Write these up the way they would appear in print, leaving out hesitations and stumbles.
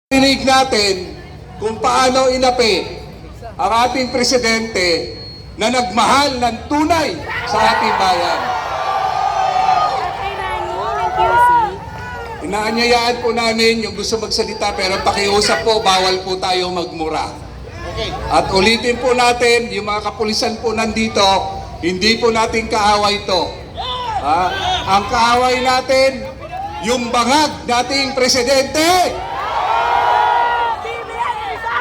Rinig natin kung paano inapi ang ating presidente na nagmahal ng tunay sa ating bayan. Inaanyayaan po namin yung gusto magsalita pero pakiusap po, bawal po tayo magmura. At ulitin po natin, yung mga kapulisan po nandito, hindi po natin kaaway ito. Ang kaaway natin, yung bangag nating presidente.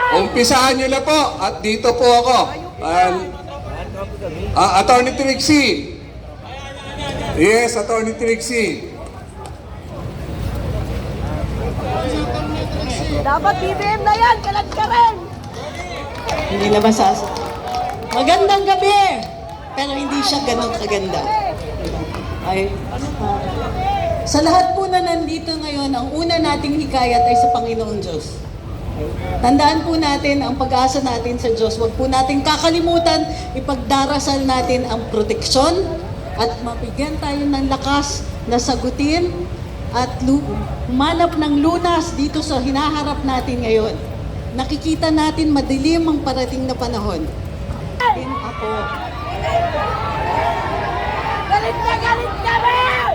Umpisahan nyo na po at dito po ako. Attorney Trixie. Yes, Attorney Trixie. Dapat BBM na yan, kalat ka rin. Hindi na masasa. Magandang gabi! Pero hindi siya ganun kaganda. Sa lahat po na nandito ngayon, ang una nating hikayat ay sa Panginoon Diyos. Tandaan po natin ang pag-asa natin sa Diyos. Huwag po natin kakalimutan, ipagdarasal natin ang proteksyon at mabigyan tayo ng lakas na sagutin at humanap ng lunas dito sa hinaharap natin ngayon. Nakikita natin madilim ang parating na panahon. Ako. Galit ka rin!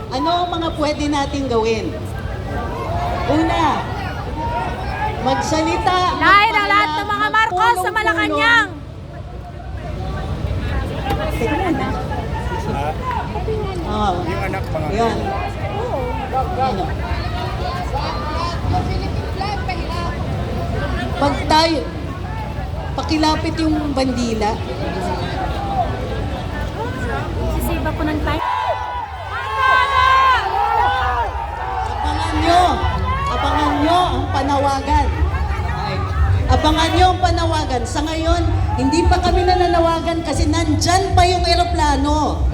Ano ang mga pwede natin gawin? Una, magsalita. Lain ang lahat ng mga Marcos sa Malacanang. Yung anak mga. Yan. Ano? Pag tayo, pakilapit yung bandila. Sisiba ko ng time. Abangan nyo ang panawagan. Abangan nyo ang panawagan. Sa ngayon, hindi pa kami nananawagan kasi nandyan pa yung eroplano.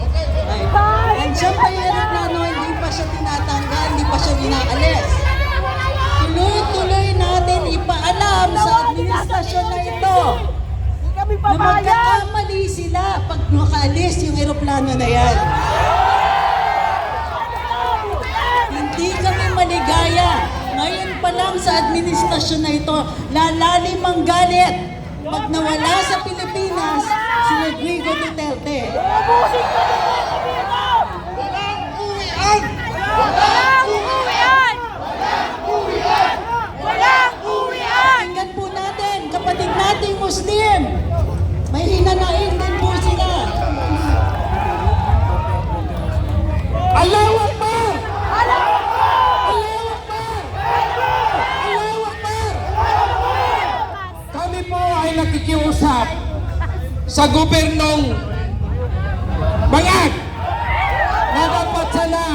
Nandyan pa yung eroplano, hindi pa siya tinatanggal, hindi pa siya dinaalis. Tuloy-tuloy natin ipaalam sa administrasyon na ito na magkakamali sila pag makaalis yung eroplano na yan. Hindi kami maligaya. Ngayon pa lang sa administrasyon na ito, lalalim ang galit pag nawala sa Pilipinas si Rodrigo Duterte. Walang uwian! Tingnan po natin, kapatid nating Muslim. May hinanain din po sila. Allahu Akbar! Allahu Kami po ay nakikiusap sa gobernong Bangag na dapat sana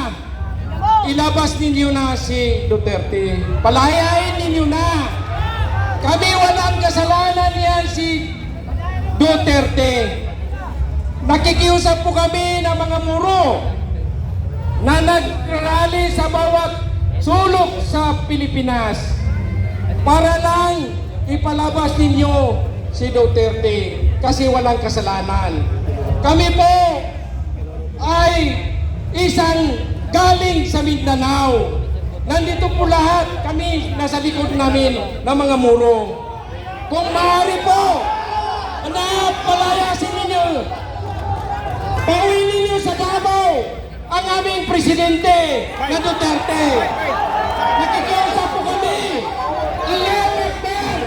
ilabas ninyo na si Duterte. Palayain ninyo na. Kami walang kasalanan yan si Duterte. Nakikiusap po kami ng mga muro na nagrally sa bawat sulok sa Pilipinas para lang ipalabas ninyo si Duterte kasi walang kasalanan. Kami po ay isang galing sa Mindanao. Nandito po lahat kami nasa likod namin ng mga muro. Kung maaari po na palayasin ninyo, pauwi ninyo sa Davao ang aming presidente na Duterte. Nakikiusap po kami. Allahu Akbar!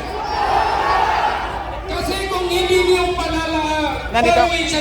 Kasi kung hindi niyo palala, pauwi sa